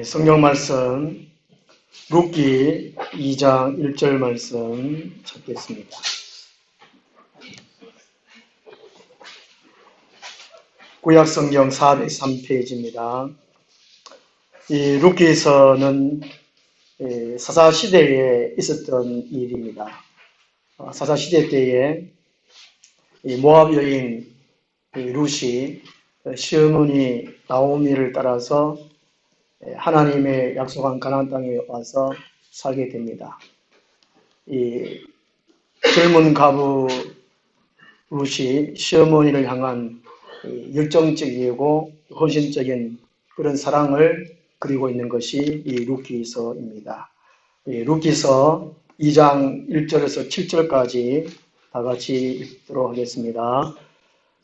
성경 말씀 룻기 2장 1절 말씀 찾겠습니다. 구약 성경 403페이지입니다. 이 룻기서는 사사 시대에 있었던 일입니다. 사사 시대 때에 모압 여인 룻이 시어머니 나오미를 따라서 하나님의 약속한 가나안 땅에 와서 살게 됩니다. 이 젊은 가부 룻이 시어머니를 향한 열정적이고 헌신적인 그런 사랑을 그리고 있는 것이 이 룻기서입니다. 룻기서 2장 1절에서 7절까지 다 같이 읽도록 하겠습니다.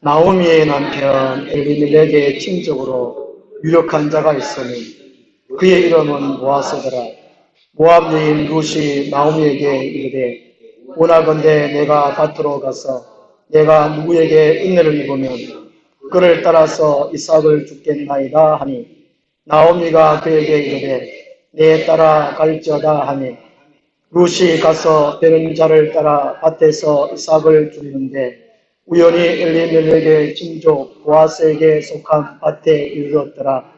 나오미의 남편 엘리멜렉의 친족으로 유력한 자가 있으니 그의 이름은 보아스더라. 모압 여인 룻이 나오미에게 이르되 원하건대 내가 밭으로 가서 내가 누구에게 은혜를 입으면 그를 따라서 이삭을 죽겠나이다 하니 나오미가 그에게 이르되 내 따라 갈지어다 하니 룻이 가서 되는 자를 따라 밭에서 이삭을 죽이는데 우연히 엘리멜렉의 친족 보아스에게 속한 밭에 이르렀더라.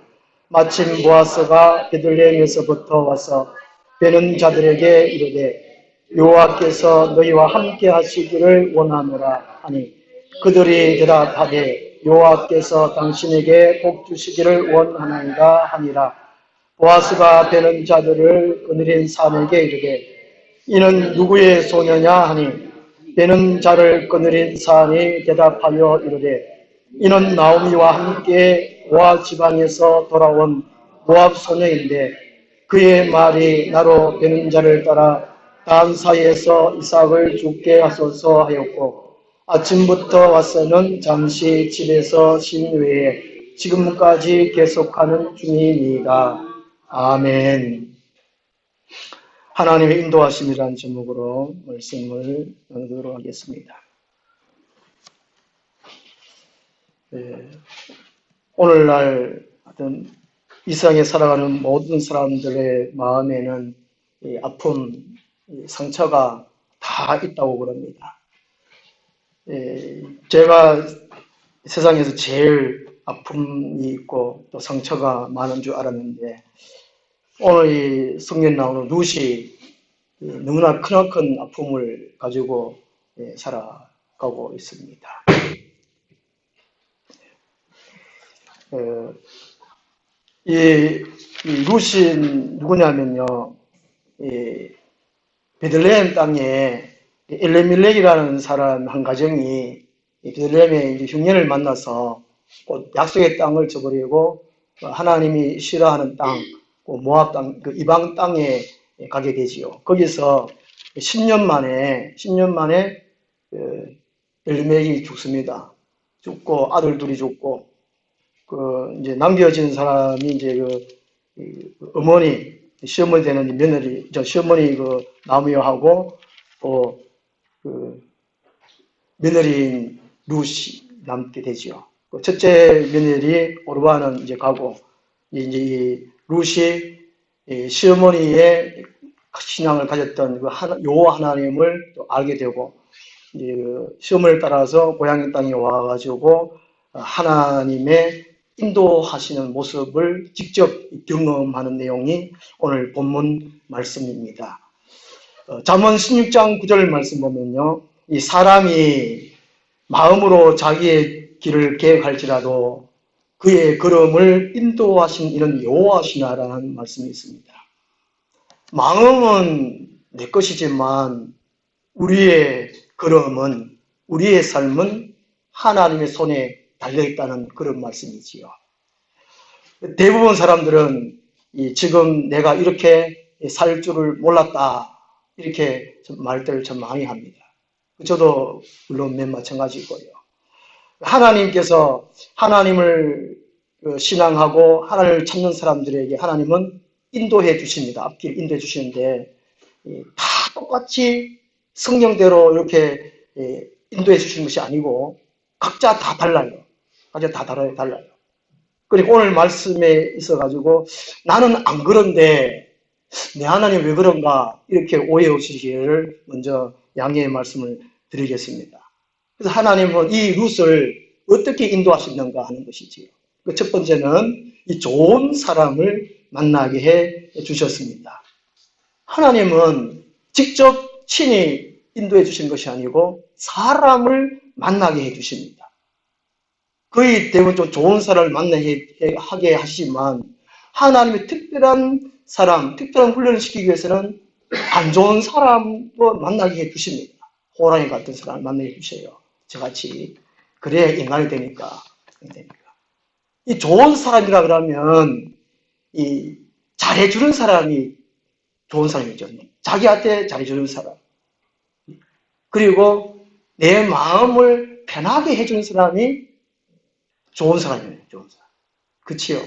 마침 보아스가 베들레헴에서부터 와서 베는 자들에게 이르되 여호와께서 너희와 함께 하시기를 원하노라 하니 그들이 대답하되 여호와께서 당신에게 복 주시기를 원하나이다 하니라. 보아스가 베는 자들을 거느린 사람에게 이르되 이는 누구의 소녀냐 하니 베는 자를 거느린 사람이 대답하여 이르되 이는 나오미와 함께 모압 지방에서 돌아온 모압 소녀인데 그의 말이 나로 베는 자를 따라 단 사이에서 이삭을 죽게 하소서 하였고 아침부터 와서는 잠시 집에서 쉰 후에 지금까지 계속하는 중이니이다. 아멘. 하나님의 인도하심이라는 제목으로 말씀을 나누도록 하겠습니다. 오늘날 어떤 이 세상에 살아가는 모든 사람들의 마음에는 아픔, 상처가 다 있다고 그럽니다. 제가 세상에서 제일 아픔이 있고 또 상처가 많은 줄 알았는데 오늘 이 성경에 나오는 룻이 너무나 크나큰 아픔을 가지고 살아가고 있습니다. 이 룻이 누구냐면요, 베들레헴 땅에 엘리멜렉이라는 사람 한 가정이 베들레헴에 이제 흉년을 만나서 곧 약속의 땅을 저버리고 하나님이 싫어하는 땅, 모압 땅, 그 이방 땅에 가게 되지요. 거기서 10년 만에 엘리멜렉이 죽습니다. 죽고 아들 둘이 죽고 이제 남겨진 사람이 이제 어머니, 시어머니 되는 며느리, 시어머니 나무여하고 또 며느리인 룻이 남게 되지요. 첫째 며느리 오르바는 이제 가고 이제 이 룻이 시어머니의 신앙을 가졌던 여호와 하나님을 또 알게 되고 이제 시어머니를 따라서 고향의 땅에 와가지고 하나님의 인도하시는 모습을 직접 경험하는 내용이 오늘 본문 말씀입니다. 잠언 16장 9절 말씀 보면요, 이 사람이 마음으로 자기의 길을 계획할지라도 그의 걸음을 인도하신 이는 여호와시나라는 말씀이 있습니다. 마음은 내 것이지만 우리의 걸음은, 우리의 삶은 하나님의 손에 달려있다는 그런 말씀이지요. 대부분 사람들은 지금 내가 이렇게 살 줄을 몰랐다, 이렇게 말들을 좀 많이 합니다. 저도 물론 맨 마찬가지고요. 하나님께서 하나님을 신앙하고 하나님을 찾는 사람들에게 하나님은 인도해 주십니다. 앞길 인도해 주시는데 다 똑같이 성경대로 이렇게 인도해 주시는 것이 아니고 각자 다 달라요. 각자 다 달라요. 그리고 오늘 말씀에 있어가지고 나는 안 그런데 내 하나님 왜 그런가 이렇게 오해 없으시기를 먼저 양해의 말씀을 드리겠습니다. 그래서 하나님은 이 룻을 어떻게 인도하시는가 하는 것이지요. 그 첫 번째는 이 좋은 사람을 만나게 해 주셨습니다. 하나님은 직접 친히 인도해 주신 것이 아니고 사람을 만나게 해 주십니다. 거의 대부분 좀 좋은 사람을 만나게 하게 하시지만 하나님의 특별한 사람, 특별한 훈련을 시키기 위해서는 안 좋은 사람도 만나게 해 주십니다. 호랑이 같은 사람을 만나게 해 주셔요. 저같이. 그래야 인간이 되니까. 이 좋은 사람이라 그러면 이 잘해주는 사람이 좋은 사람이죠. 자기한테 잘해주는 사람. 그리고 내 마음을 편하게 해주는 사람이 좋은 사람이에요. 좋은 사람. 그치요?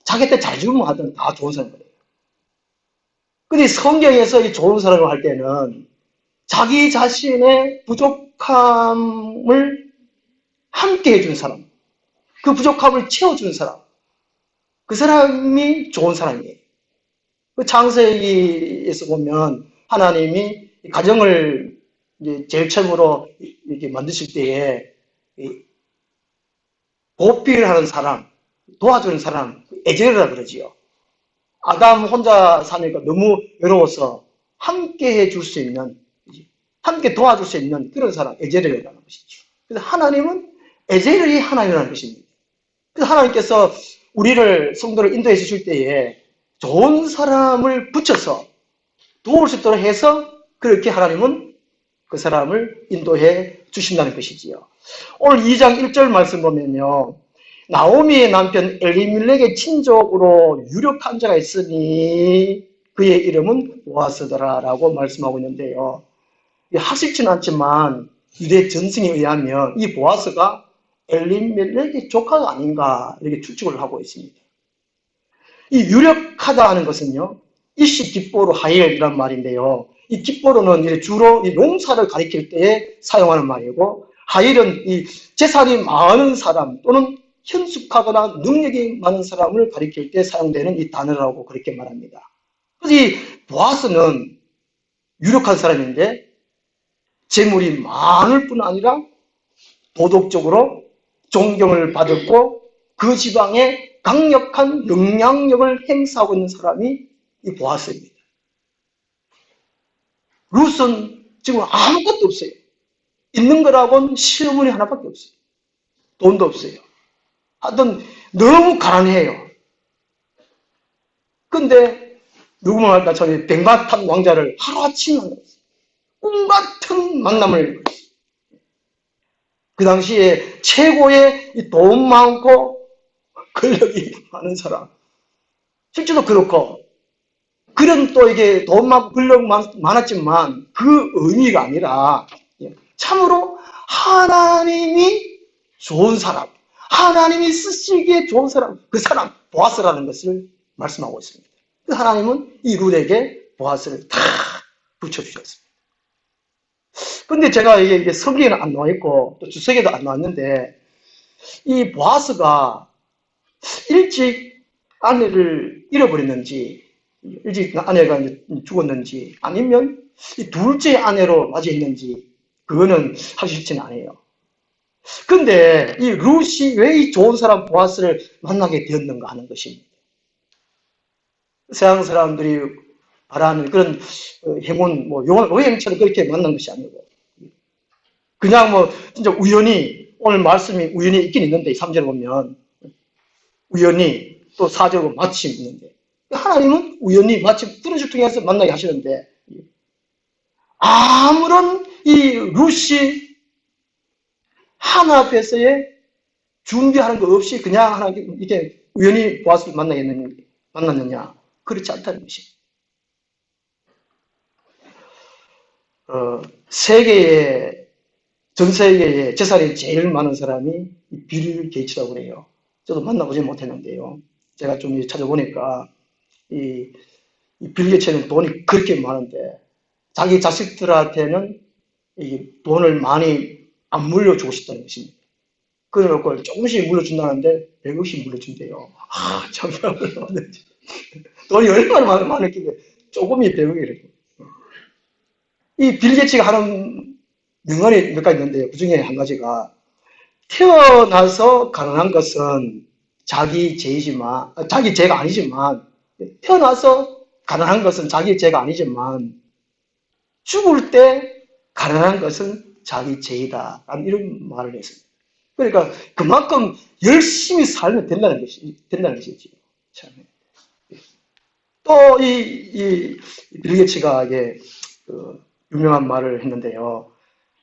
자기한테 잘해주면 하든 다 좋은 사람이에요. 근데 성경에서 이 좋은 사람을 할 때는 자기 자신의 부족함을 함께 해주는 사람, 그 부족함을 채워주는 사람, 그 사람이 좋은 사람이에요. 그 창세기에서 보면 하나님이 가정을 이제 제일 처음으로 이렇게 만드실 때에 보필을 하는 사람, 도와주는 사람, 에젤이라 그러지요. 아담 혼자 사니까 너무 외로워서 함께 해줄 수 있는, 함께 도와줄 수 있는 그런 사람, 에젤이라는 것이죠. 그래서 하나님은 에젤이 하나님이라는 것입니다. 그래서 하나님께서 우리를, 성도를 인도해 주실 때에 좋은 사람을 붙여서 도울 수 있도록 해서 그렇게 하나님은 그 사람을 인도해 주신다는 것이지요. 오늘 2장 1절 말씀 보면요. 나오미의 남편 엘리멜렉의 친족으로 유력한 자가 있으니 그의 이름은 보아스더라라고 말씀하고 있는데요. 학식치는 않지만 유대 전승에 의하면 이 보아스가 엘리멜렉의 조카가 아닌가 이렇게 추측을 하고 있습니다. 이 유력하다 하는 것은요. 이시 기뽀로 하엘이란 말인데요. 이 기뽀로는 주로 이 농사를 가리킬 때에 사용하는 말이고 하엘은 이 재산이 많은 사람 또는 현숙하거나 능력이 많은 사람을 가리킬 때 사용되는 이 단어라고 그렇게 말합니다. 그래서 이 보아스는 유력한 사람인데 재물이 많을 뿐 아니라 도덕적으로 존경을 받았고 그 지방에 강력한 영향력을 행사하고 있는 사람이 이 보아스입니다. 룻은 지금 아무것도 없어요. 있는 거라고는 시어머니 하나밖에 없어요. 돈도 없어요. 하여튼 너무 가난해요. 근데 누구만 할까 저는 백마탄 왕자를 하루아침에 만났어요. 꿈 같은 만남을 그 당시에 최고의 돈 많고 권력이 많은 사람. 실제로 그렇고 그런 또 이게 돈 많고 권력 많았지만 그 의미가 아니라 참으로 하나님이 좋은 사람, 하나님이 쓰시기에 좋은 사람, 그 사람 보아스라는 것을 말씀하고 있습니다. 하나님은 이 룻에게 보아스를 다 붙여주셨습니다. 근데 제가 이게 성경에는 안 나와 있고 또 주석에도 안 나왔는데 이 보아스가 일찍 아내를 잃어버렸는지 일찍 아내가 죽었는지 아니면 이 둘째 아내로 맞이했는지 그거는 하기 쉽지는 않아요. 근데 이 룻이 왜 이 좋은 사람 보아스를 만나게 되었는가 하는 것입니다. 서양 사람들이 말하는 그런 행운, 여행처럼 그렇게 만난 것이 아니고 그냥 진짜 우연히 오늘 말씀이 우연히 있긴 있는데 3절 보면 우연히 또 4절로 마침 있는데 하나님은 우연히 마침 그런 식 통해서 만나게 하시는데 아무런 이 룻이 하나 앞에서의 준비하는 거 없이 그냥 하나님 이렇게 우연히 보아스를 만났느냐 그렇지 않다는 것입니다. 전 세계에 재산이 제일 많은 사람이 빌 게이츠라고 그래요. 저도 만나보지 못했는데요. 제가 좀 찾아보니까 이 빌 게이츠는 돈이 그렇게 많은데 자기 자식들한테는 이 돈을 많이 안 물려주고 싶다는 것입니다. 그래놓고 조금씩 물려준다는데 100억씩 물려준대요. 아, 참, 돈이 얼마나 많았길래 조금이 100억이래요. 이 빌 게이츠가 하는 명언이 몇 가지 있는데요. 그 중에 한 가지가 태어나서 가능한 것은 자기 죄이지만, 자기 죄가 아니지만, 태어나서 가능한 것은 자기 죄가 아니지만, 죽을 때 가능한 것은 자기 죄이다. 라는 이런 말을 했습니다. 그러니까 그만큼 열심히 살면 된다는 것이죠. 참. 또, 빌 게이츠가 그 유명한 말을 했는데요.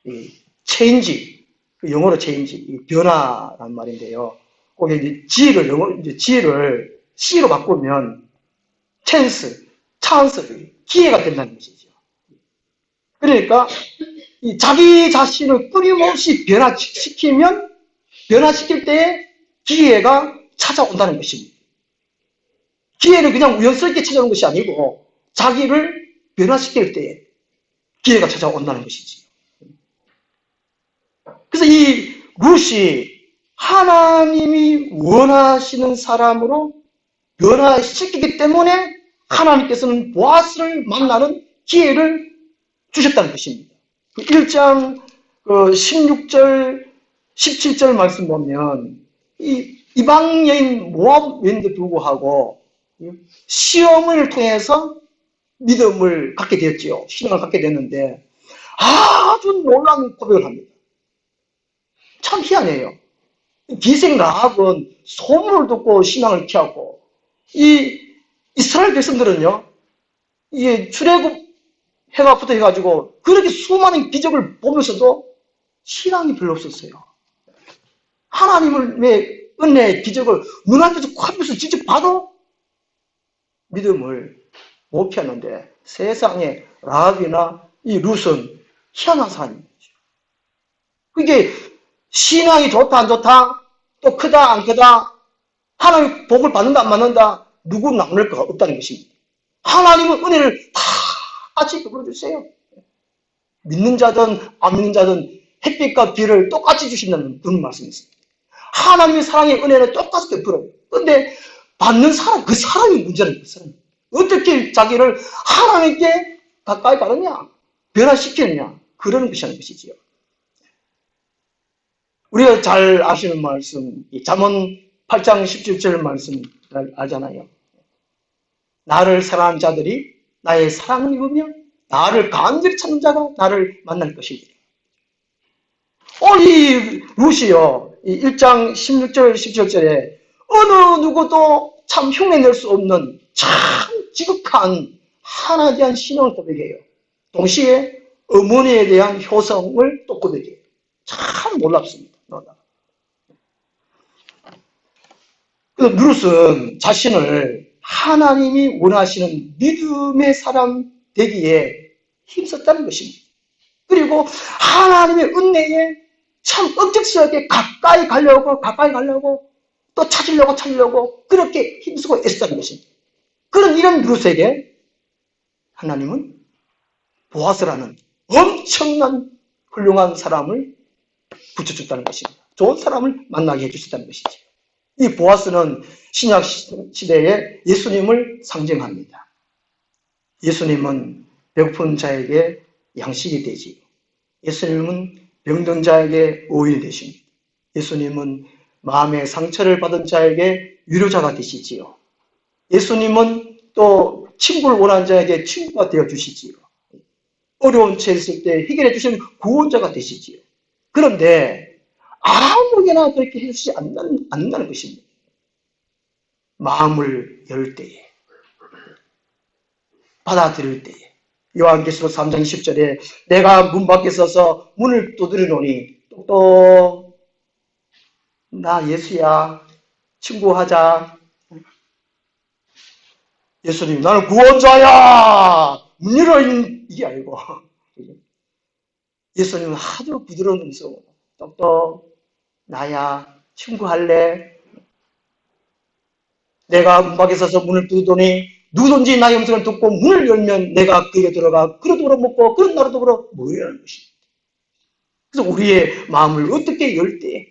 이 체인지, 영어로 체인지, 변화란 말인데요. 거기 이제 지혜를 C로 바꾸면 찬스, 기회가 된다는 것이죠. 그러니까 자기 자신을 끊임없이 변화시킬 때에 기회가 찾아온다는 것입니다. 기회는 그냥 우연스럽게 찾아오는 것이 아니고 자기를 변화시킬 때에 기회가 찾아온다는 것이지. 그래서 이 룻이 하나님이 원하시는 사람으로 변화시키기 때문에 하나님께서는 보아스를 만나는 기회를 주셨다는 것입니다. 1장 16절, 17절 말씀 보면 이 이방 여인 모압 여인도 불구하고 시험을 통해서 믿음을 갖게 되었지요. 신앙을 갖게 됐는데 아주 놀라운 고백을 합니다. 참 희한해요. 기생 라합은 소문을 듣고 신앙을 취하고 이 이스라엘 백성들은요, 이게 출애굽 해가 붙어 해가지고 그렇게 수많은 기적을 보면서도 신앙이 별로 없었어요. 하나님의 은혜의 기적을 눈앞에서 코앞에서 직접 봐도 믿음을 못 피하는데 세상에 라합이나 이 룻은 희한한 사람이죠. 그게 신앙이 좋다 안 좋다, 또 크다 안 크다, 하나님 복을 받는다 안 받는다, 누구 나눌 거 없다는 것입니다. 하나님은 은혜를 다 같이 베풀어 주세요. 믿는 자든 안 믿는 자든 햇빛과 비를 똑같이 주신다는 그런 말씀이 있습니다. 하나님의 사랑의 은혜는 똑같이 베풀어요. 그런데 받는 사람, 그 사람이 문제는 그 사람. 어떻게 자기를 하나님께 가까이 가느냐, 변화시키느냐, 그런 것이 하는 것이지요. 우리가 잘 아시는 말씀, 잠언 8장 17절 말씀 알잖아요. 나를 사랑하는 자들이 나의 사랑을 입으며 나를 간절히 찾는 자가 나를 만날 것이니. 이 룻이요, 1장 16절, 17절에 어느 누구도 참 흉내낼 수 없는 참 지극한 하나에 대한 신앙을 고백해요. 동시에 어머니에 대한 효성을 또 고백해요. 참 놀랍습니다. 그래서 룻은 자신을 하나님이 원하시는 믿음의 사람 되기에 힘썼다는 것입니다. 그리고 하나님의 은혜에 참 억척스럽게 가까이 가려고 또 찾으려고 그렇게 힘쓰고 애쓰다는 것입니다. 그런 이런 룻에게 하나님은 보아스라는 엄청난 훌륭한 사람을 붙여줬다는 것입니다. 좋은 사람을 만나게 해주셨다는 것이죠. 이 보아스는 신약 시대에 예수님을 상징합니다. 예수님은 배고픈 자에게 양식이 되지요. 예수님은 병든 자에게 의인이 되십니다. 예수님은 마음의 상처를 받은 자에게 위로자가 되시지요. 예수님은 또 친구를 원하는 자에게 친구가 되어주시지요. 어려운 채 있을 때 해결해 주시는 구원자가 되시지요. 그런데 아무개나 그렇게 해주지 않는다는 것입니다. 마음을 열 때에, 받아들일 때에. 요한계시록 3장 10절에 내가 문 밖에 서서 문을 두드리노니 또 나 예수야, 친구하자. 예수님, 나는 구원자야! 문 열어! 이게 아니고 예수님은 아주 부드러운 음성으로 똑똑 나야, 친구할래? 내가 문 밖에 서서 문을 두드리더니 누구든지 나의 음성을 듣고 문을 열면 내가 그에게 들어가 그릇 으로 먹고 그릇 나로 더불어 모이라는 것입니다. 그래서 우리의 마음을 어떻게 열 때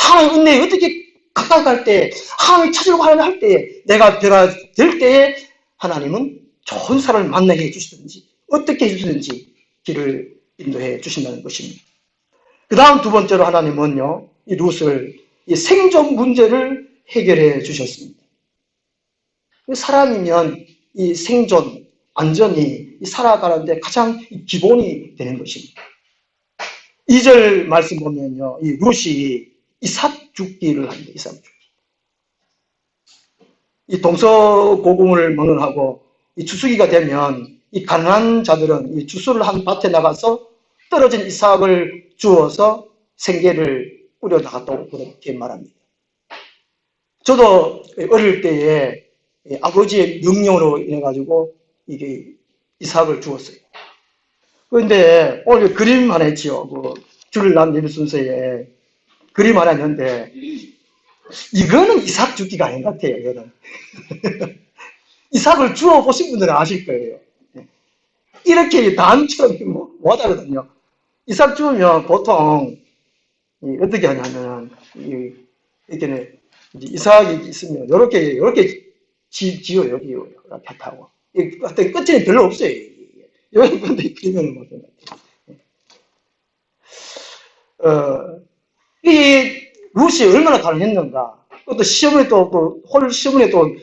하나님 은혜에 어떻게 가까이 갈 때, 하나님 찾으려고 할 때, 내가 변화 될 때에 하나님은 좋은 사람을 만나게 해주시든지 어떻게 해주시든지 길을 인도해 주신다는 것입니다. 그 다음 두 번째로 하나님은요, 이 룻을 이 생존 문제를 해결해 주셨습니다. 사람이면 이 생존, 안전이 살아가는데 가장 기본이 되는 것입니다. 2절 말씀 보면요, 이 룻이 이삭 죽기를 합니다. 이삭 죽기. 이 동서고금을 막론하고 이 추수기가 되면 이 가난한 자들은 이 추수를 한 밭에 나가서 떨어진 이삭을 주워서 생계를 꾸려 나갔다고 그렇게 말합니다. 저도 어릴 때에 아버지의 명령으로 인해 가지고 이게 이삭을 주었어요. 그런데 오늘 그림 하나 했지요. 줄을 남기는 순서에 그림 하나 있는데 이거는 이삭 죽기가 아닌 것 같아요. 이거는. 이삭을 주워 보신 분들은 아실 거예요. 이렇게 단처럼 못 하거든요. 이삭 주우면 보통 어떻게 하냐면 이렇게 이삭이 있으면 이렇게 지어요. 여기 이렇게 하고 끝에는 별로 없어요. 여기 근데 그림을 못 해요. 이 룻이 얼마나 가난했는가. 또 시어머니 홀 시어머니 또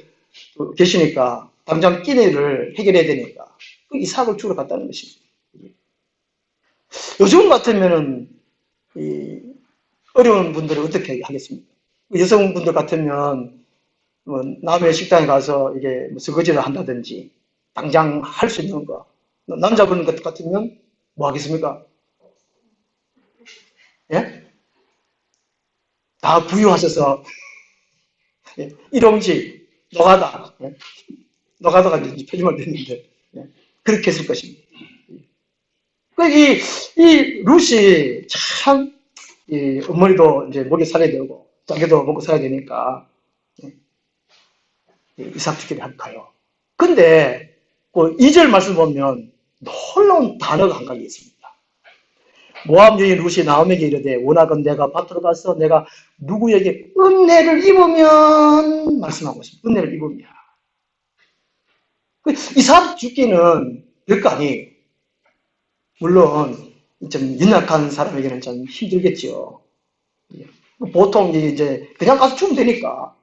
계시니까 당장 끼니를 해결해야 되니까 이삭을 주러 갔다는 것입니다. 요즘 같으면은 어려운 분들은 어떻게 하겠습니까? 여성분들 같으면 남의 식당에 가서 이게 설거지를 한다든지 당장 할 수 있는 거. 남자분 같으면 뭐 하겠습니까? 예? 다 부유하셔서 일용직 노가다 노가다가 이제 표준말 됐는데 그렇게 했을 것입니다. 이 룻이 참 어머니도 이제 먹여 살아야 되고 자기도 먹고 살아야 되니까 이삭 죽기를 할까요? 근데 그 2절 말씀 보면 놀라운 단어가 한 가지 있습니다. 모압 여인 룻이 나오미에게 이르되 원하건 내가 밭으로 가서 내가 누구에게 은혜를 입으면 말씀하고 있습니다. 은혜를 입으면 이삭 죽기는 별거 아니에요. 물론 좀 연약한 사람에게는 좀 힘들겠죠. 보통 이제 그냥 가서 죽으면 되니까.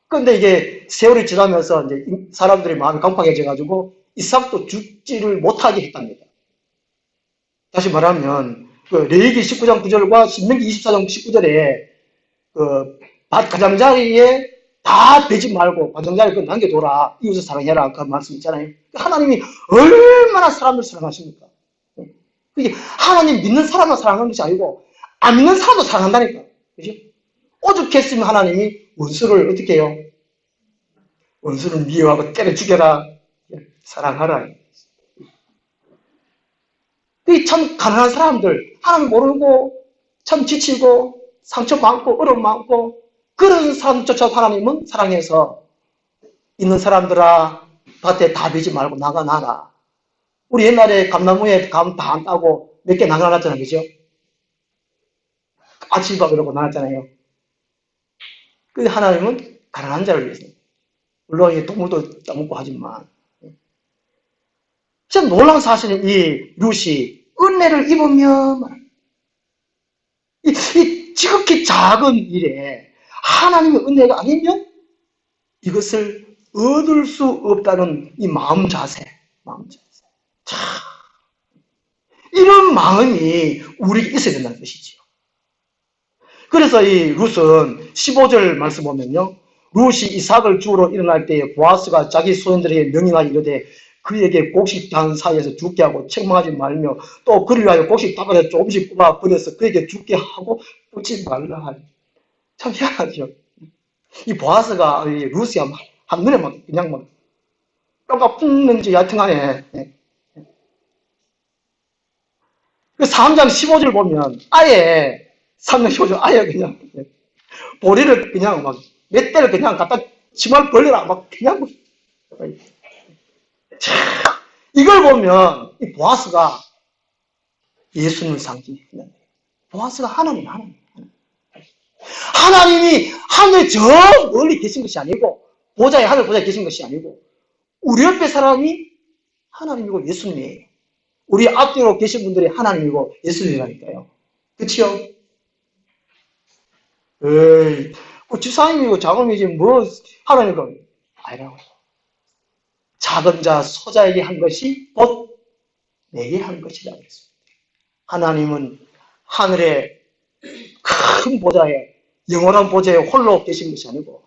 그런데 이게 세월이 지나면서 이제 사람들이 마음이 강팍해져 가지고 이삭도 죽지를 못하게 했답니다. 다시 말하면 레위기 19장 9절과 신명기 24장 19절에 밭 가장자리에 다 베지 말고 가장자리 남겨둬라. 이웃을 사랑해라. 그 말씀 있잖아요. 하나님이 얼마나 사람을 사랑하십니까? 그게 하나님 믿는 사람만 사랑하는 것이 아니고 안 믿는 사람도 사랑한다니까. 그죠? 오죽했으면 하나님이 원수를 어떻게 해요? 원수를 미워하고 때려 죽여라. 사랑하라. 참 가난한 사람들, 하나님 모르고 참 지치고 상처 많고 어려움 많고 그런 사람조차 하나님은 사랑해서 있는 사람들아 밭에 다 베지 말고 나가놔라. 우리 옛날에 감나무에 감 다 안 따고 몇 개 나가놨잖아요. 그죠? 아침밥 이러고 나갔잖아요. 근데 하나님은 가난한 자를 위해서. 물론 이 동물도 따먹고 하지만. 진짜 놀라운 사실은 이 룻이 은혜를 입으면 이 지극히 작은 일에 하나님의 은혜가 아니면 이것을 얻을 수 없다는 이 마음 자세. 자, 이런 마음이 우리에게 있어야 된다는 것이지요. 그래서 이 룻은 15절 말씀 보면요. 룻이 이삭을 주우러 일어날 때에 보아스가 자기 소년들에게 명령하여 이르되 그에게 곡식 단 사이에서 죽게 하고 책망하지 말며 또 그를 위하여 곡식 따발에 조금씩 뽑아 버려서 그에게 죽게 하고 뿌지 말라 하니. 참 희한하죠. 이 보아스가 이 룻이 한눈에 막 그냥 막 뼈가 뽑는지 여하튼간에 그 3장 15절 보면 아예 3장 15절 아예 그냥 보리를 그냥 막 몇 대를 그냥 갖다 치마를 벌려라 막 그냥 이걸 보면 이 보아스가 예수님을 상징해요. 보아스가 하나님 하나님이 하늘 저 멀리 계신 것이 아니고, 하늘 보좌에 계신 것이 아니고, 우리 옆에 사람이 하나님이고 예수님이에요. 우리 앞뒤로 계신 분들이 하나님이고 예수님이라니까요. 그치요? 에이, 집사님이고 장로님이지 뭐 하나님이고 아니라고요. 작은 자 소자에게 한 것이 곧 내게 한 것이라고 했습니다. 하나님은 하늘의 큰 보좌에, 영원한 보좌에 홀로 계신 것이 아니고,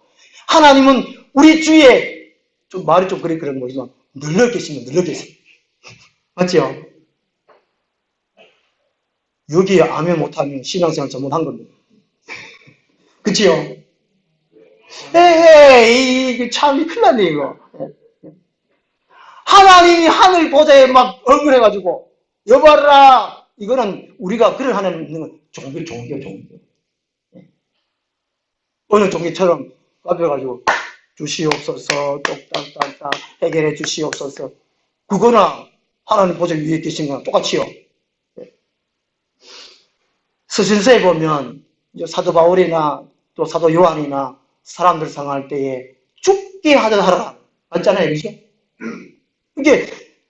하나님은 우리 주위에, 좀 말이 좀 그런 거지만 늘러 계시면 늘러 계세요. 맞죠? 여기에 아멘 못하면 신앙생활 잘못한 겁니다. 그치요? 에헤이, 이게 참 큰일 났네, 이거. 하나님이 하늘 보좌에 막 얼굴해가지고, 여봐라! 이거는 우리가 그런 하나님 있는 건 종교. 어느 종교처럼 앞에가지고, 주시옵소서, 똑딱딱딱, 해결해 주시옵소서. 그거나 하나님 보좌 위에 계신 거랑 똑같이요. 서신서에 보면, 사도 바울이나 또 사도 요한이나 사람들 상할 때에 죽게 하듯 하라. 맞잖아요, 그죠? 이게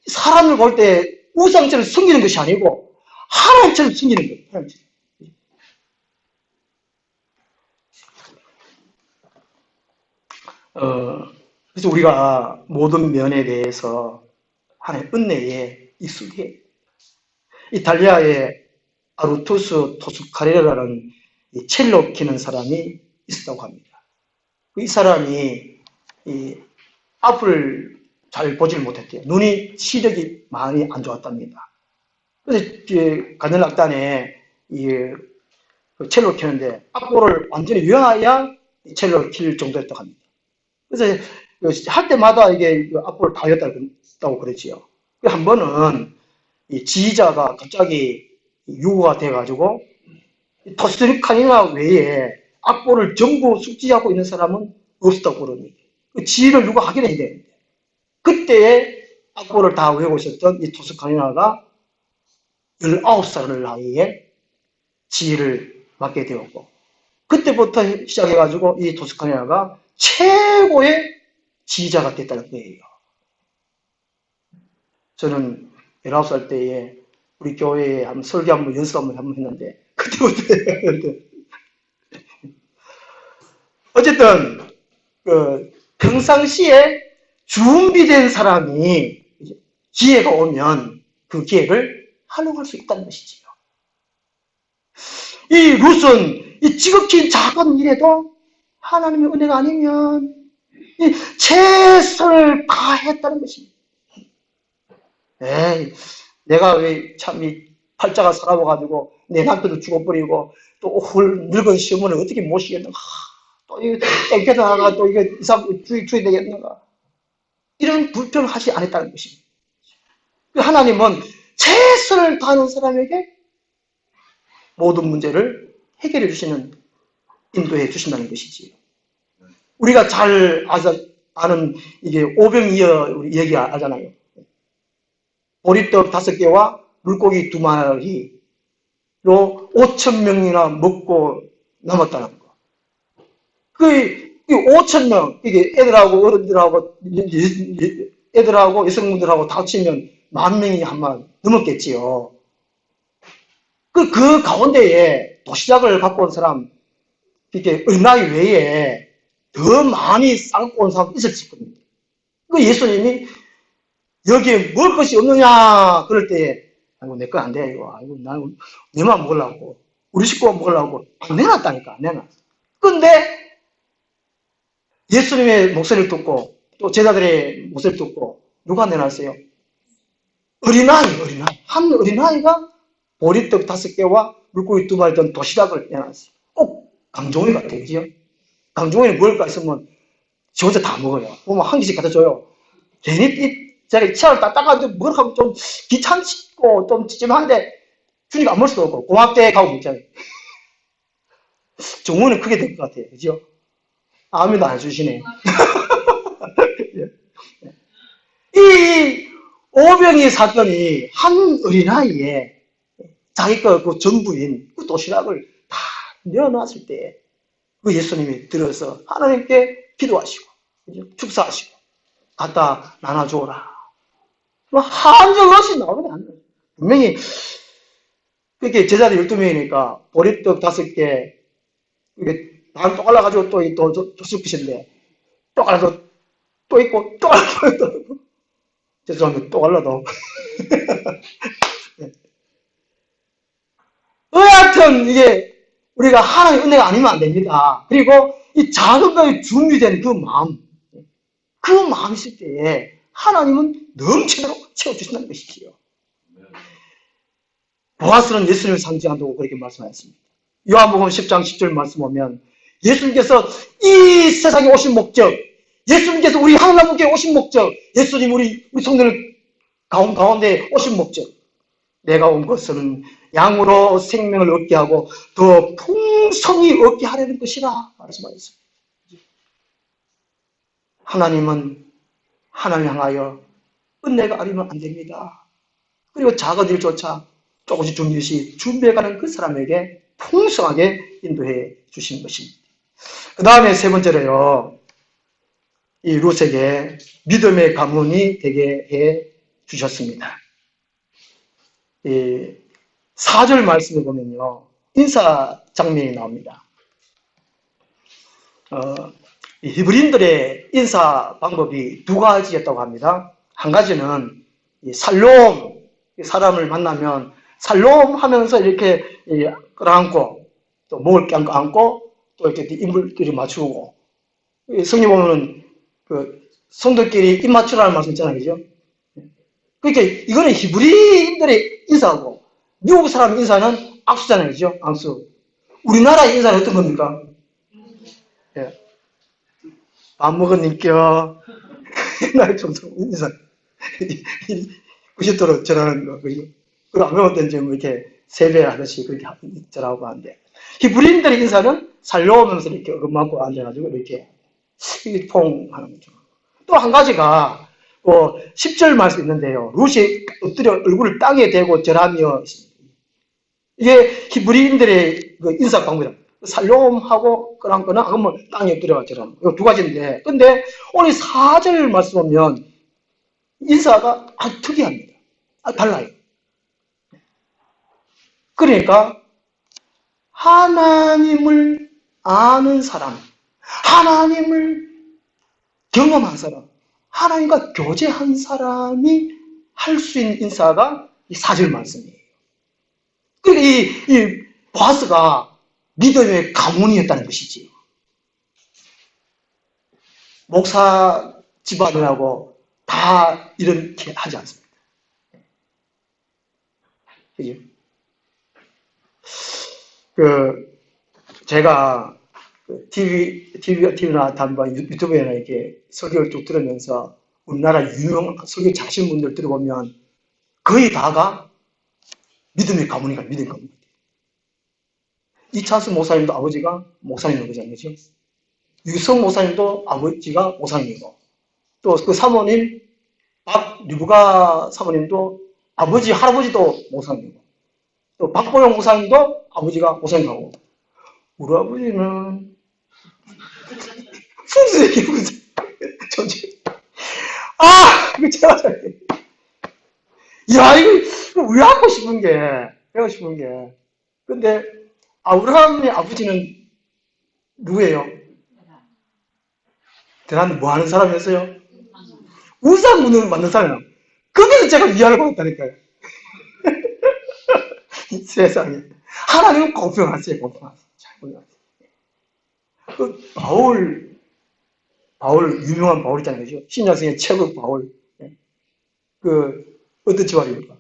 사람을 볼 때 우상처럼 숨기는 것이 아니고 하나님처럼 숨기는 거예요. 하나님처럼. 그래서 우리가 모든 면에 대해서 하나님의 은혜에 익숙해. 이탈리아의 아루투스 토스카레라는 첼로 키는 사람이 있었다고 합니다. 이 사람이 앞을 잘 보질 못했대요. 눈이 시력이 많이 안 좋았답니다. 그래서 가전악단에 첼로 키는데 앞볼을 완전히 외워야 첼로를 킬 정도였다고 합니다. 그래서 할 때마다 이게 앞볼을 다 외웠다고 그랬지요. 한 번은 이 지휘자가 갑자기 유고가 돼가지고 토스카니나 외에 악보를 전부 숙지하고 있는 사람은 없었다고 그럽니다. 그 지휘를 누가 하긴 해야 되는데 그때에 악보를 다 외우고 있었던 이 토스카니나가 19살의 나이에 지휘를 맡게 되었고 그때부터 시작해가지고 이 토스카니나가 최고의 지휘자가 됐다는 거예요. 저는 19살 때에 우리 교회에 한번 설교 한번 연습 한번 했는데 그때부터 어쨌든 평상시에 준비된 사람이 기회가 오면 그 기회를 활용할 수 있다는 것이지요. 이 룻은 이 지극히 작은 일에도 하나님의 은혜가 아니면 최선을 다했다는 것입니다. 에이, 내가 왜 참 이 팔자가 살아와가지고 내 남편도 죽어버리고 또 늙은 시어머니를 어떻게 모시겠는가? 또 이거 땡겨서 하다가 또 이거 이상 주의 되겠는가? 이런 불평을 하지 않았다는 것입니다. 하나님은 최선을 다하는 사람에게 모든 문제를 해결해 주시는, 인도해 주신다는 것이지요. 우리가 잘 아는 이게 오병이어 우리 얘기 하잖아요. 보리떡 5개와 물고기 2마리로 5,000명이나 먹고 남았다는 거. 그 5,000명, 이게 애들하고 어른들하고 애들하고 여성분들하고 다 합치면 10,000명이 아마 넘었겠지요. 그 가운데에 도시락을 갖고 온 사람, 이렇게 어린아이 외에 더 많이 싸갖고 온 사람 있었을 겁니다. 그 예수님이 여기에 먹을 것이 없느냐 그럴 때 아이고 내 거 안 돼 이거 아이고 나는 내만 먹으려고 우리 식구가 먹으려고 안 내놨다니까 안 내놨어. 근데 예수님의 목소리를 듣고 또 제자들의 목소리를 듣고 누가 내놨어요? 어린아이 한 어린아이가 보리떡 5개와 물고기 2마리 든 도시락을 내놨어요. 꼭 강종이 같아요. 그죠? 강종이는 먹을 거 있으면 지 혼자 다 먹어요. 보면 한 개씩 갖다 줘요. 괜히 자기 치아를 딱 닦아도 뭘 하면 좀 귀찮고 좀 찌짐한데 주니까 안 먹을 수도 없고 고맙대 가고 먹잖아요. 종우는 크게 될 것 같아요. 그죠? 아무도 안 주시네. 이 오병이 사건이 한 어린아이에 자기 그 전부인 그 도시락을 다 내어놨을 때 그 예수님이 들어서 하나님께 기도하시고 축사하시고 갖다 나눠주어라. 한정없이 나오는 게 아니에요. 분명히 그렇게 제자리 12명이니까 보리떡 5개 이게 다 떠갈라가지고 또 줬을 것인데 떠갈라도 또 있고 떠갈라도 또 있고 죄송합니다. 떠갈라도 여하튼 이게 우리가 하나님의 은혜가 아니면 안 됩니다. 그리고 이 작은 거에 준비된 그 마음 있을 때에 하나님은 넘치도록 채워주신다는 것이지요. 보아스는 예수님을 상징한다고 그렇게 말씀하셨습니다. 요한복음 10장 10절 말씀 보면 예수님께서 이 세상에 오신 목적, 예수님께서 우리 하나님께 오신 목적, 예수님 우리 성도들 가운데 오신 목적, 내가 온 것은 양으로 생명을 얻게 하고 더 풍성히 얻게 하려는 것이라 말씀하셨습니다. 하나님은 하나님 향하여 은혜가 아니면 안 됩니다. 그리고 작은 일조차 조금씩 준비해가는 그 사람에게 풍성하게 인도해 주시는 것입니다. 그 다음에 세 번째로요, 이 룻에게 믿음의 가문이 되게 해 주셨습니다. 이 4절 말씀을 보면요, 인사 장면이 나옵니다. 이 히브리인들의 인사 방법이 두 가지였다고 합니다. 한 가지는 이 살롬, 사람을 만나면 살롬 하면서 이렇게 끌어안고 또 목을 껴안고 또 이렇게 입을 맞추고, 성경 보면은 그 성도끼리 입 맞추라는 말씀 있잖아요, 그죠? 그러니까 이거는 히브리인들의 인사하고 미국 사람 인사는 악수잖아요, 그죠? 악수. 우리나라의 인사는 어떤 겁니까? 예. 밥 먹었니까 옛날에 좀 인사 90도로 절하는 거, 그죠? 그리고 안 먹을 때는 좀 이렇게 세배하듯이 그렇게 절하고 하는데, 히브리인들의 인사는 살려오면서 이렇게 어긋맞고 앉아가지고 이렇게 퐁하는 거죠. 또 한 가지가 10절 말씀 있는데요, 룻이 엎드려 얼굴을 땅에 대고 절하며 있습니다. 이게 히브리인들의 그 인사 방법이다. 살롬하고 그런 거는 그러면 땅에 엎드려 절하는 거. 두 가지인데, 근데 오늘 4절 말씀 보면 인사가 아주 특이합니다. 달라요. 그러니까 하나님을 아는 사람, 하나님을 경험한 사람, 하나님과 교제한 사람이 할 수 있는 인사가 이 4절 말씀이에요. 그러니까 이 보아스가 믿음의 가문이었다는 것이지. 목사 집안이라고 다 이렇게 하지 않습니다. 그죠? 제가 TV나 단방 유튜브에나 이렇게 설교를 쭉 들으면서 우리나라 유명 설교 잘하시는 분들 들어보면 거의 다가 믿음의 가문이가 믿음의 가문. 이찬수 목사님도 아버지가 목사님이잖아요, 그죠? 유성 목사님도 아버지가 목사님이고, 또 그 사모님 박류부가 사모님도 아버지 할아버지도 목사님이고, 또 박보영 목사님도 아버지가 목사님하고, 우리 아버지는 풍수의 기분이 존재. 이거 제가 잘해. 야, 이거 왜 하고 싶은 게, 배우고 싶은 게. 근데, 아브라함의 아버지는 누구예요? 대단히 뭐 하는 사람이었어요? 우상 문을 만든 사람이에요. 거기서 제가 위안을 받았다니까요. 세상에. 하나님은 공평하세요, 공평하세요. 잘 몰라요. 그 바울, 유명한 바울 있잖아요, 그죠? 신약성의 최고 바울. 어떤 집안입니까?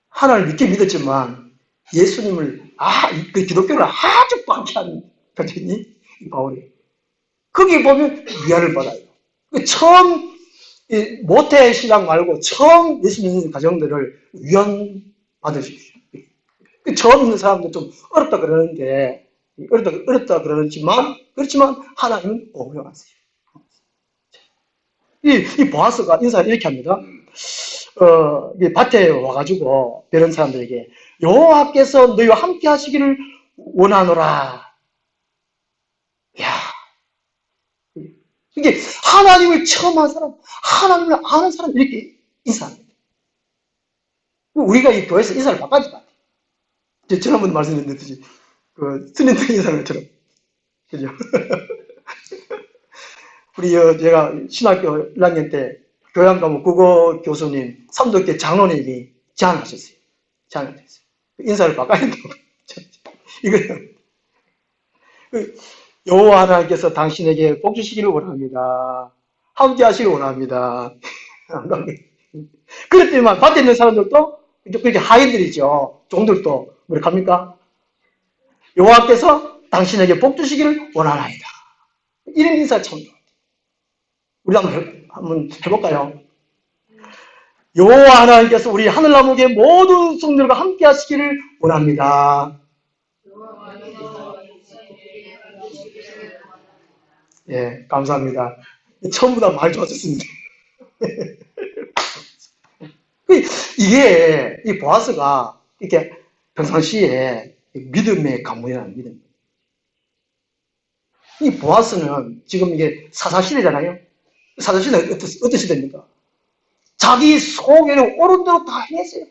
하나님을 믿게 믿었지만, 예수님을, 그 기독교를 아주 방치한 person이 바울이에요. 거기 보면 위안을 받아요. 처음, 모태 신앙 말고 처음 예수 믿는 가정들을 위안 받으십시오. 처음 있는 사람도 좀 어렵다 그러는데, 어렵다 그렇지만 하나님은 공평하세요. 이 보아스가 인사를 이렇게 합니다. 이 밭에 와가지고, 이런 사람들에게, 여호와께서 너희와 함께 하시기를 원하노라. 야, 이게 하나님을 처음 한 사람, 하나님을 아는 사람 이렇게 인사합니다. 우리가 이 교회에서 인사를 바꿔야 될 것 같아요. 지난번에 말씀드렸듯이 그 스님들 인사를처럼, 그죠? 우리 제가 신학교 1학년 때 교양 과목 국어 교수님, 삼도교회 장로님이 제안하셨어요. 제안하셨어요. 인사를 바꿔야 된다고. 이거는 여호와 하나님께서 당신에게 복 주시기를 원합니다. 함께 하시기를 원합니다. 그랬더니만 밭에 있는 사람들도 그렇게 하인들이죠. 종들도 뭐라 합니까? 여호와께서 당신에게 복 주시기를 원하나이다. 이런 인사 참. 우리 한번 해볼까요? 여호와 하나님께서 우리 하늘나무의 모든 성들과 함께 하시기를 원합니다. 예, 감사합니다. 처음보다 말 좋아졌습니다. 이게, 이 보아스가 이렇게 평상시에 믿음의 가문이라는 믿음. 이 보아스는 지금 이게 사사시대잖아요. 사사시대는 어떤 시대입니까? 자기 속에는 옳은 대로 다 행했어요.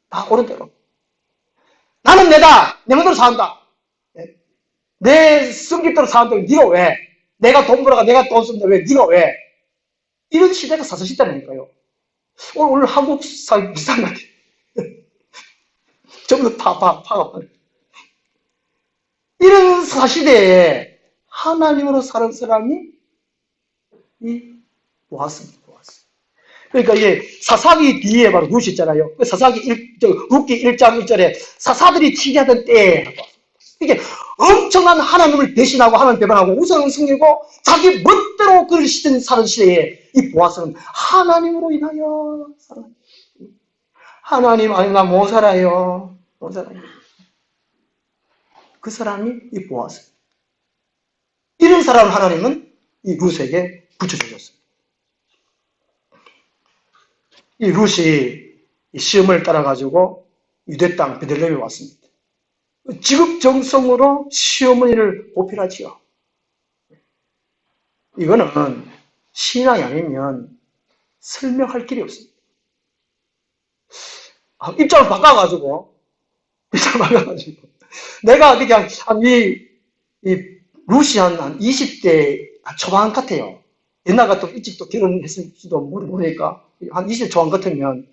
다 옳은 대로. 나는 내다. 내 마음대로 산다. 내 성격대로 사는데 네가 왜? 내가 돈 벌어가 내가 돈 쓰는데 왜 네가 왜? 이런 시대가 사사시대라니까요. 오늘 한국 사회 비슷한 것 같아요. 전부 다 파가. 이런 사시대에 하나님으로 사는 사람이 이 보았습니다. 그러니까 이게 사사기 뒤에 바로 룻이 있잖아요. 사사기 룻기 1장 1절에 사사들이 치게하던 때에 이게 엄청난 하나님을 대신하고 하나님 배반하고 우상을 섬기고 자기 멋대로 그를 사는 시대에 이 보아스는 하나님으로 인하여 살아요. 하나님 아니면 나 못 살아요. 못 살아요. 그 사람이 이 보아스. 이런 사람을 하나님은 이 룻에게 붙여주셨습니다. 이 룻이 시험을 따라가지고 유대 땅 베들레헴에 왔습니다. 지극정성으로 시어머니를 보필하지요. 이거는 신앙이 아니면 설명할 길이 없습니다. 입장을 바꿔가지고 내가 그냥 룻이 한 20대 초반 같아요. 옛날 같으면 일찍 또 결혼했을지도 모르니까 한 20대 초반 같으면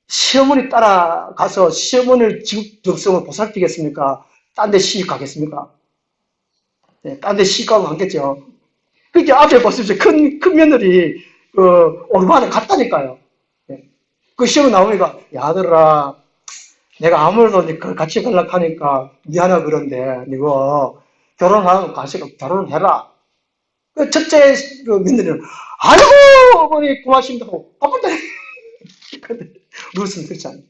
시어머니 따라가서 시어머니를 지극정성을 보살피겠습니까? 딴 데 시집 가겠습니까? 네, 딴 데 시집 가면 안겠죠. 그러니까 앞에 보십시오. 큰 며느리, 오르반에 갔다니까요. 네. 그 시험에 나오니까, 야, 아들아, 내가 아무래도 같이 가려고 하니까 미안하고 그런데, 니가 결혼하면 같이 결혼을 해라. 그 첫째 며느리는, 아이고, 어머니 고맙습니다 하고 바쁜다. 근데 룻은 그렇지 않아요.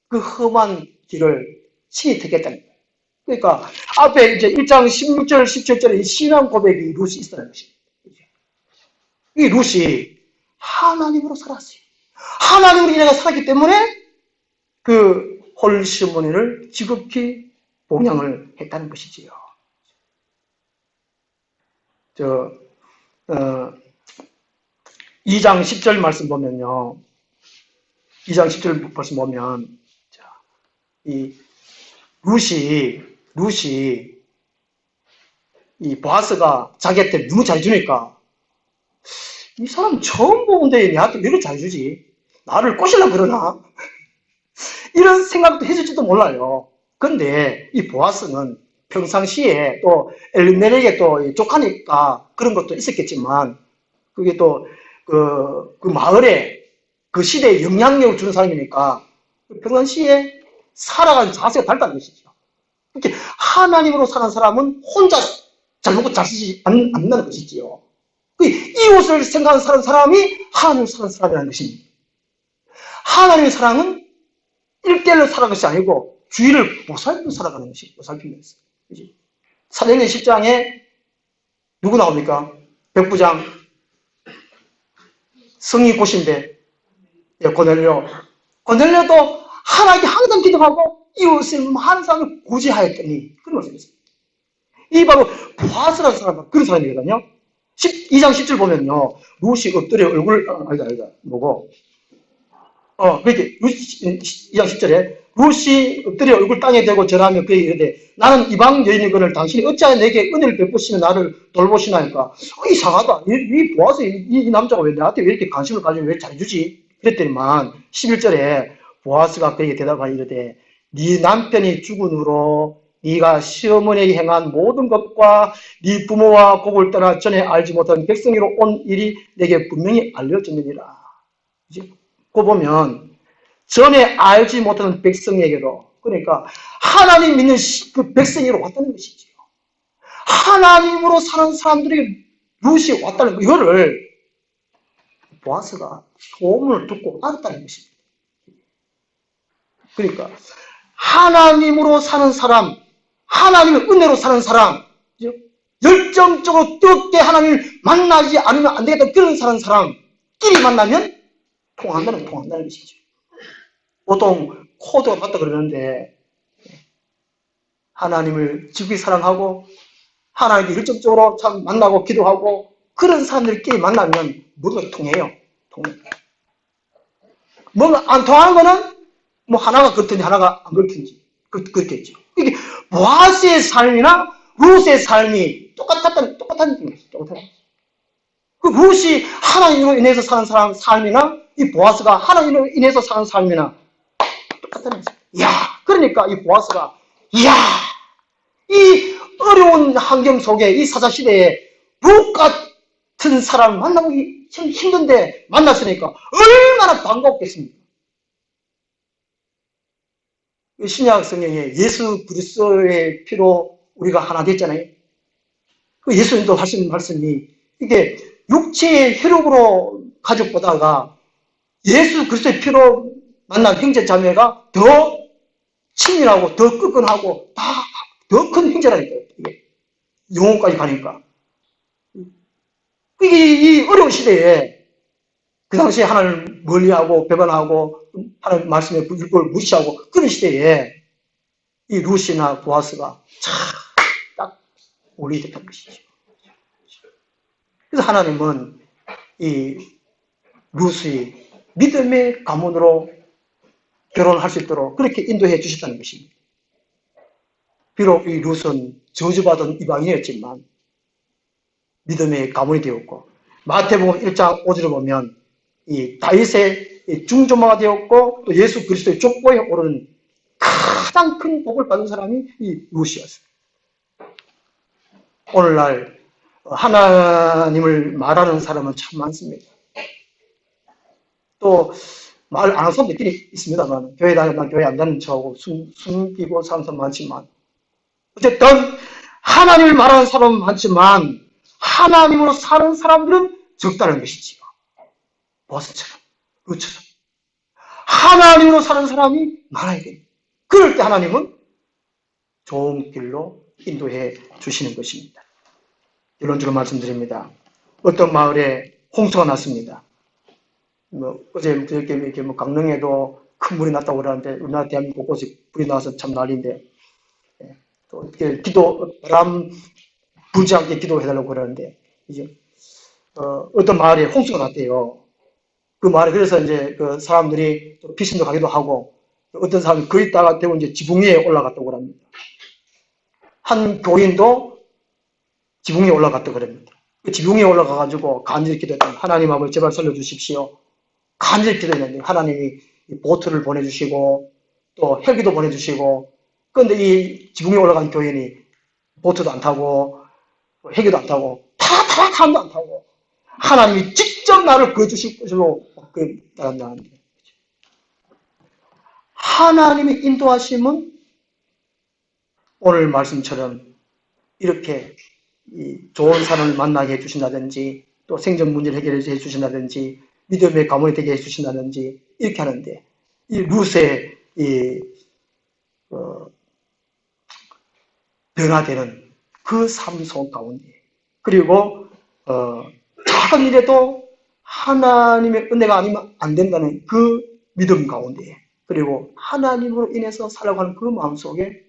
그 험한 길을 신이 택했다는 거예요. 그러니까 앞에 이제 1장 16절, 17절에 이 신앙 고백이 룻이 있었다는 것입니다. 이 룻이 하나님으로 살았어요. 하나님으로 인해 살았기 때문에 그 홀시어머니를 지극히 봉양을 했다는 것이지요. 2장 10절 말씀 보면요. 2장 10절 말씀 보면, 이 룻이 이 보아스가 자기한테 너무 잘해주니까 이 사람 처음 보는데 내한테 왜 이렇게 잘해주지? 나를 꼬시려고 그러나? 이런 생각도 해줄지도 몰라요. 근데 이 보아스는 평상시에 또 엘리멜렉에 또 족하니까 그런 것도 있었겠지만 그게 또 그 마을에 그 시대에 영향력을 주는 사람이니까 평상시에 살아가는 자세가 다르다는 것이죠. 이렇게 하나님으로 사는 사람은 혼자 잘 먹고 잘 쓰지 않는다는 것이지요. 이웃을 생각하는 사람이 하나님을 사는 사람이라는 것입니다. 하나님의 사랑은 1대1로 살아가는 것이 아니고 주위를 보살피며 살아가는 것이 보살피면서. 사도행전 10장에 누구 나옵니까? 백부장 성이 고신데 고넬료. 고넬료도 하나님께 항상 기도하고 이웃을 많은 사람을 구제하였더니 그런 말씀이었습니다. 이 바로 보아스라는 사람, 그런 사람이거든요. 2장 10절 보면요. 룻이 엎드려 얼굴, 아니다, 뭐고. 그렇게, 2장 10절에, 룻이 엎드려 얼굴 땅에 대고 절하며 그에게 이르되, 나는 이방 여인이거늘 당신이 어찌하여 내게 은혜를 베푸시며 나를 돌보시나이까? 이상하다. 이 보아스, 이 남자가 왜 나한테 왜 이렇게 관심을 가지고 왜 잘해주지? 그랬더니만, 11절에 보아스가 그에게 대답하여 이르되, 네 남편이 죽은 후로 네가 시어머니에게 행한 모든 것과 네 부모와 곡을 떠나 전에 알지 못한 백성이로 온 일이 내게 분명히 알려졌느니라. 그 보면 전에 알지 못하는 백성에게로, 그러니까 하나님 믿는 그 백성에게로 왔다는 것이지요. 하나님으로 사는 사람들이 룻이 왔다는 거, 이거를 보아스가 소문을 듣고 알았다는 것입니다. 그러니까 하나님으로 사는 사람, 하나님의 은혜로 사는 사람, 열정적으로 뜨겁게 하나님을 만나지 않으면 안 되겠다 그런 사람끼리 만나면 통한다는 것이죠. 보통 코드가 맞다 그러는데 하나님을 지극히 사랑하고 하나님을 열정적으로 참 만나고 기도하고 그런 사람들끼리 만나면 뭐가 통해요. 뭔가 안 통하는 거는 뭐 하나가 그렇든지 하나가 안 그렇든지 그렇겠죠. 이게 보아스의 삶이나 룻의 삶이 똑같다는 거죠. 그 룻이 하나님으로 인해서 사는 사람 삶이나 이 보아스가 하나님으로 인해서 사는 삶이나 똑같다는 거죠. 이야, 그러니까 이 보아스가 이야, 이 어려운 환경 속에 이 사자 시대에 룻 같은 사람을 만나보기 참 힘든데 만났으니까 얼마나 반갑겠습니까? 신약 성경에 예수 그리스도의 피로 우리가 하나 됐잖아요. 그 예수님도 하신 말씀이 이게 육체의 혈육으로 가족보다가 예수 그리스도의 피로 만난 형제 자매가 더 친밀하고 더 끈끈하고 더 큰 형제라니까요. 이게 영혼까지 가니까. 이게 이 어려운 시대에 그 당시에 하나님을 멀리하고 배반하고 하나님 말씀에 율법을 무시하고 그런 시대에 이 룻이나 보아스가 딱 어울리게 된 것이죠. 그래서 하나님은 이 룻의 믿음의 가문으로 결혼할 수 있도록 그렇게 인도해 주셨다는 것입니다. 비록 이 룻은 저주받은 이방인이었지만 믿음의 가문이 되었고 마태복음 1장 5절을 보면 이 다윗의 중조마가 되었고 또 예수 그리스도의 족보에 오르는 가장 큰 복을 받은 사람이 이 룻이었어요. 오늘날 하나님을 말하는 사람은 참 많습니다. 또 말 안 하는 사람들끼리 있습니다만 교회 다니면 교회 안 다니는 척하고 숨기고 사는 사람 많지만 어쨌든 하나님을 말하는 사람은 많지만 하나님으로 사는 사람들은 적다는 것이지요. 보아스처럼 룻처럼 하나님으로 사는 사람이 많아야 됩니다. 그럴 때 하나님은 좋은 길로 인도해 주시는 것입니다. 결론적으로 말씀드립니다. 어떤 마을에 홍수가 났습니다. 어제 이렇게 강릉에도 큰 물이 났다고 그러는데 우리나라 대한민국 곳곳에 불이 나서 참 난리인데 또 바람 불지 않게 기도해달라고 그러는데 이제 어떤 마을에 홍수가 났대요. 그 마을에 그래서 이제 그 사람들이 또 피신도 가기도 하고 어떤 사람이 그 있다가 대고 이제 지붕 위에 올라갔다고 합니다. 한 교인도 지붕 위에 올라갔다고 그럽니다. 그 지붕 위에 올라가가지고 간절히 기도했다. 하나님 아버지 제발 살려주십시오. 간절히 기도했는데 하나님이 보트를 보내주시고 또 헬기도 보내주시고 그런데 이 지붕에 올라간 교인이 보트도 안 타고 헬기도 안 타고 타도 안 타고 하나님이 직접 나를 구해주실 것으로 나간다는데 하나님의 인도하심은 오늘 말씀처럼 이렇게 좋은 사람을 만나게 해주신다든지 또 생존 문제를 해결해 주신다든지 믿음의 가문이 되게 해주신다든지 이렇게 하는데 이 룻의 변화되는 그 삶 속 가운데 그리고 작은 일에도 하나님의 은혜가 아니면 안 된다는 그 믿음 가운데 그리고 하나님으로 인해서 살아가는 그 마음속에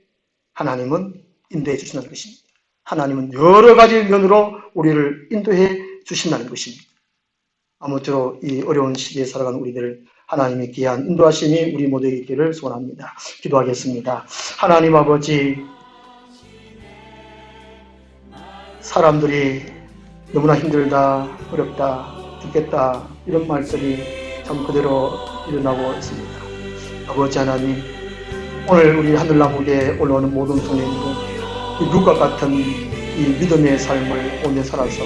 하나님은 인도해 주신다는 것입니다. 하나님은 여러 가지 면으로 우리를 인도해 주신다는 것입니다. 아무쪼록 이 어려운 시기에 살아가는 우리들 하나님의 귀한 인도하심이 우리 모두에게 있기를 소원합니다. 기도하겠습니다. 하나님 아버지, 사람들이 너무나 힘들다, 어렵다, 죽겠다 이런 말들이 참 그대로 일어나고 있습니다. 아버지 하나님, 오늘 우리 하늘나무에 올라오는 모든 성령님도 이 룻과 같은 이 믿음의 삶을 오늘 살아서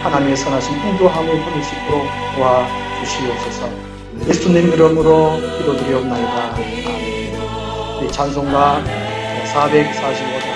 하나님의 선하신 인도함을 받을 수 있도록 도와주시옵소서. 예수님 이름으로 기도드리옵나이다. 아멘. 우리 찬송가 445장